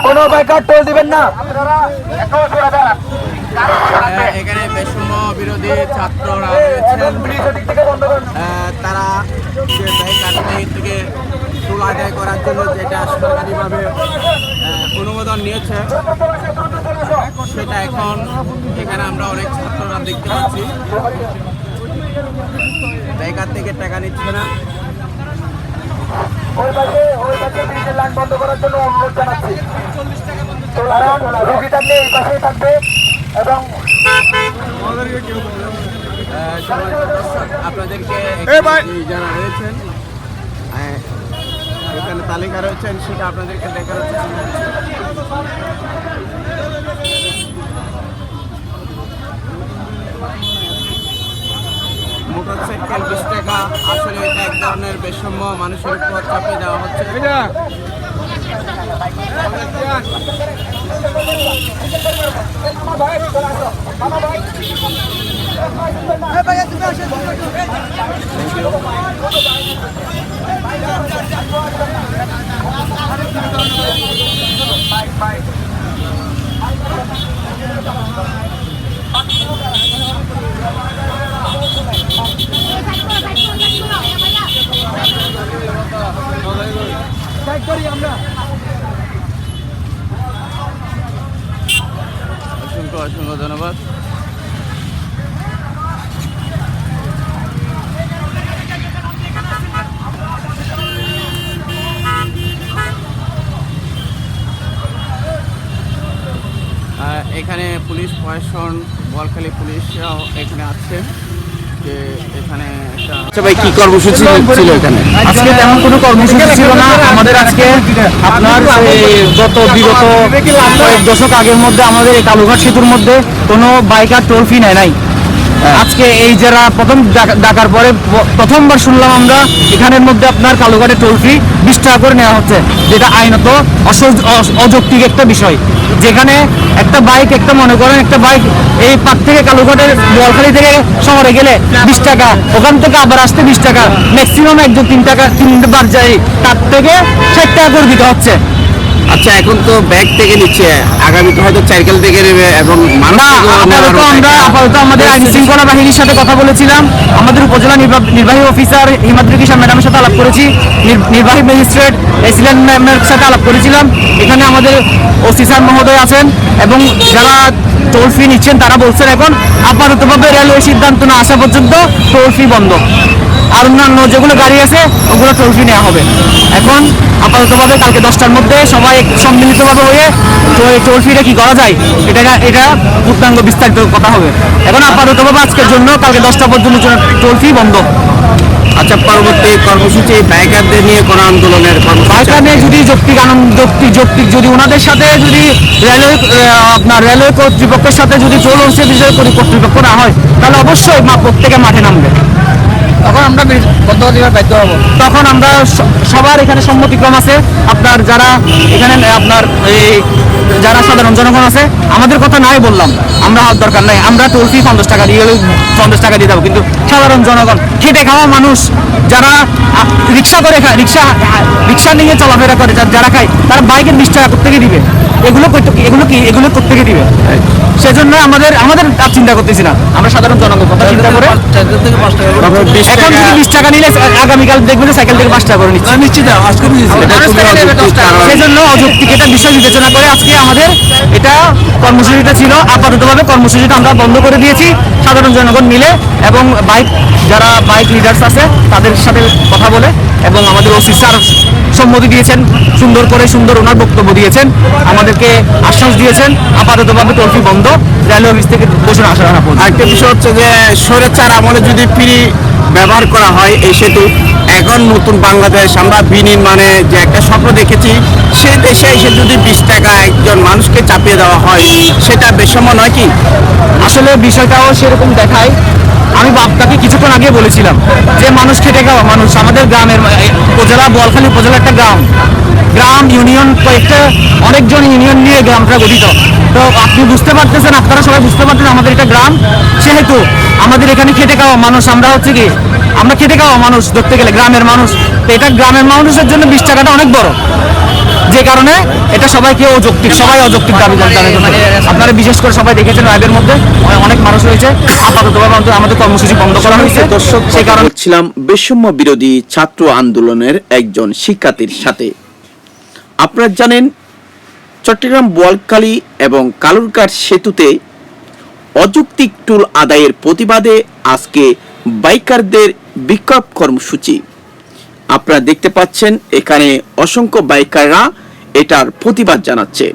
কোনো biker toll দিবেন না। এখানে বৈষম্য বিরোধী ছাত্ররা রয়েছেন, তারা যে ব্যয় থেকে টোল আদায় করার জন্য যেটা সরকারিভাবে অনুমোদন নিয়েছে সেটা এখন এখানে আমরা অনেক ছাত্ররা দেখতে পাচ্ছি ব্যয়কার থেকে টাকা নিচ্ছে না। লাইন বন্ধ করার জন্য অনুরোধ জানাচ্ছি, কারণ রোগী থাকলে এই পাশেই থাকবে এবং আপনাদেরকে যারা রয়েছেন এখানে তালিকা রয়েছেন সেটা আপনাদেরকে দেখা যাচ্ছে। মোটরসাইকেল 20 টাকা, আসলে এটা এক ধরনের বৈষম্য মানুষের উপর চাপিয়ে দেওয়া হচ্ছে। প্রশাসন বোয়ালখালী পুলিশরাও এখানে আছে, যে এখানে একটা আচ্ছা ভাই, কি কর্মসূচি ছিল এখানে? আজকে তেমন কোনো কর্মসূচি ছিল না আমাদের। আজকে আপনার বিগত কয়েক দশক আগের মধ্যে আমাদের এই কালুঘাট সেতুর মধ্যে কোনো বাইকার টোল ফি নেয় নাই। আজকে এই যারা প্রথম ডাকার পরে প্রথমবার শুনলাম আমরা এখানের মধ্যে আপনার কালুঘাটে টোল ফি 20 টাকা করে নেওয়া হচ্ছে, যেটা আইনত অযৌক্তিক একটা বিষয়। যেখানে একটা বাইক, একটা মনে করেন একটা বাইক এই পাক থেকে কালুঘাটের বোয়ালখালী থেকে শহরে গেলে 20 টাকা, ওখান থেকে আবার আসতে 20 টাকা, ম্যাক্সিমাম 1-3 টাকা 3বার যায়, তার থেকে 60 টাকা করে দিতে হচ্ছে। আচ্ছা, এখন তো ব্যাগ থেকে নিচ্ছে, আগামীতে হয়তো সাইকেল থেকে নেবে এবং মানুষ আপাতত আমাদের আইন শৃঙ্খলা বাহিনীর সাথে কথা বলেছিলাম, আমাদের উপজেলা নির্বাহী অফিসার হিমাদ্রি কিষান ম্যাডামের সাথে আলাপ করেছি, নির্বাহী ম্যাজিস্ট্রেট এসিলেন্ট ম্যামের সাথে আলাপ করেছিলাম। এখানে আমাদের ওসি স্যার মহোদয় আছেন এবং যারা টোল ফি নিচ্ছেন তারা বলছেন এখন আপাততভাবে রেলওয়ে সিদ্ধান্ত না আসা পর্যন্ত টোল ফি বন্ধ, আর অন্যান্য যেগুলো গাড়ি আছে ওগুলো টোল ফি নেওয়া হবে। এখন আপাততভাবে কালকে 10টার মধ্যে সবাই সম্মিলিতভাবে হয়ে টোল ফিটা কি করা যায় এটা পূর্ণাঙ্গ বিস্তারিত কথা হবে। এখন আপাততভাবে আজকের জন্য কালকে 10টা পর্যন্ত টোল ফি বন্ধ। আচ্ছা, পরবর্তী কর্মসূচি বাইকারদের নিয়ে কোন আন্দোলনের বাইকার নিয়ে যদি যৌক্তিক যদি ওনাদের সাথে যদি রেলওয়ে কর্তৃপক্ষের সাথে যদি টোল অংশের বিষয়ে কর্তৃপক্ষ না হয়, তাহলে অবশ্যই প্রত্যেকে মাঠে নামবে। তখন আমরা বন্ধ দিবার বাধ্য হব। তখন আমরা সবার এখানে সম্মতিক্রম আছে, আপনার যারা এখানে আপনার এই যারা সাধারণ জনগণ আছে, আমাদের কথা নাই বললাম, আমরা হওয়ার দরকার নাই, আমরা টোল ফি 50 টাকা দিয়ে 50 টাকা দিয়ে দেবো, কিন্তু সাধারণ জনগণ খেটে খাওয়া মানুষ যারা রিক্সা করে খায়, রিক্সা নিয়ে চলাফেরা করে যারা খায়, তারা বাইকের 20 টাকা কোথেকে দিবে? এগুলো কোথেকে দিবে? সেজন্য আমাদের আর চিন্তা করতেছি না, আমরা সাধারণ জনগণের কথা চিন্তা করে এখন যদি 20 টাকা নিলে আগামীকাল দেখবেন যে সাইকেল থেকে 5 টাকা করে নিচ্ছে, নিশ্চিত সেজন্য অযৌক্তিক এটা বিষয় বিবেচনা করে আজকে আমাদের এটা কর্মসূচিটা ছিল। আপাততভাবে কর্মসূচিটা আমরা বন্ধ করে দিয়েছি সাধারণ জনগণ মিলে, এবং যারা বাইক লিডার্স আছে তাদের সাথে কথা বলে, এবং আমাদের ওসি স্যার সম্মতি দিয়েছেন, সুন্দর ওনার বক্তব্য দিয়েছেন, আমাদেরকে আশ্বাস দিয়েছেন আপাততভাবে টোল ফি বন্ধ, রেলওয়ে অফিস থেকে ঘোষণা আসা না পর্যন্ত। একটা বিষয় হচ্ছে যে স্বৈরাচার আমলে যদি ফ্রি ব্যবহার করা হয় এই সেতু, এখন নতুন বাংলাদেশ আমরা বিনির্মাণে যে একটা স্বপ্ন দেখেছি, সেই দেশে এসে যদি 20 টাকা একজন মানুষকে চাপিয়ে দেওয়া হয়, সেটা বেসামান্য নয় কি? আসলে বিষয়টাও সেরকম দেখায়। আমি আপনাকে কিছুক্ষণ আগে বলেছিলাম যে মানুষ খেটে খাওয়া মানুষ, আমাদের গ্রামের উপজেলা বোয়ালখালী উপজেলা একটা গ্রাম ইউনিয়ন, কয়েকটা অনেকজন ইউনিয়ন নিয়ে গ্রামটা গঠিত। তো আপনি বুঝতে পারতেছেন, আপনারা সবাই বুঝতে পারতেছেন আমাদের এটা গ্রাম, সেহেতু আমাদের এখানে খেটে খাওয়া মানুষ, আমরা খেটে খাওয়া মানুষ ধরতে গেলে গ্রামের মানুষ। তো এটা গ্রামের মানুষের জন্য 20 টাকাটা অনেক বড়, যে কারণে এটা সবাই অযৌক্তিক দাবি জানানোর জন্য। আপনারা বিশেষ করে সবাই দেখেছেন রায়দের মধ্যে অনেক মানুষ হয়েছে, আপাততভাবে আমাদের কর্মসূচি বন্ধ করা হয়েছে। দর্শক, সেই কারণে ছিলাম বৈষম্য বিরোধী ছাত্র আন্দোলনের একজন শিক্ষার্থীর সাথে। আপনারা জানেন, চট্টগ্রাম বোয়ালখালী এবং কালুরঘাট সেতুতে অযৌক্তিক টোল আদায়ের প্রতিবাদে আজকে বাইকারদের বিক্ষোভ কর্মসূচি। আপনারা দেখতে পাচ্ছেন এখানে অসংখ্য বাইকাররা এটার প্রতিবাদ জানাচ্ছে।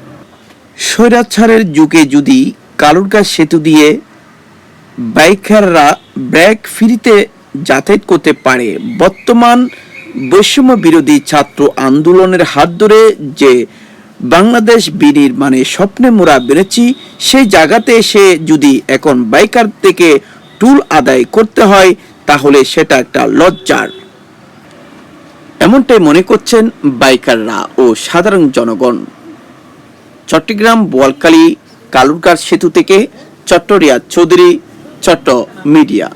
স্বৈরাচারের যুগে যদি কালুরঘাট সেতু দিয়ে বাইকাররা ব্যাগ ফ্রিতে যাতায়াত করতে পারে, বর্তমান বৈষম্য বিরোধী ছাত্র আন্দোলনের হাত ধরে যে বাংলাদেশ বিনির্মাণে স্বপ্নে মোরা বেড়েছি, সেই জায়গাতে এসে যদি এখন বাইকার থেকে টোল আদায় করতে হয়, তাহলে সেটা একটা লজ্জার। এমনটাই মনে করছেন বাইকাররা ও সাধারণ জনগণ। চট্টগ্রাম বোয়ালখালী কালুরঘাট সেতু থেকে চট্টরিয়া চৌধুরী, চট্ট মিডিয়া।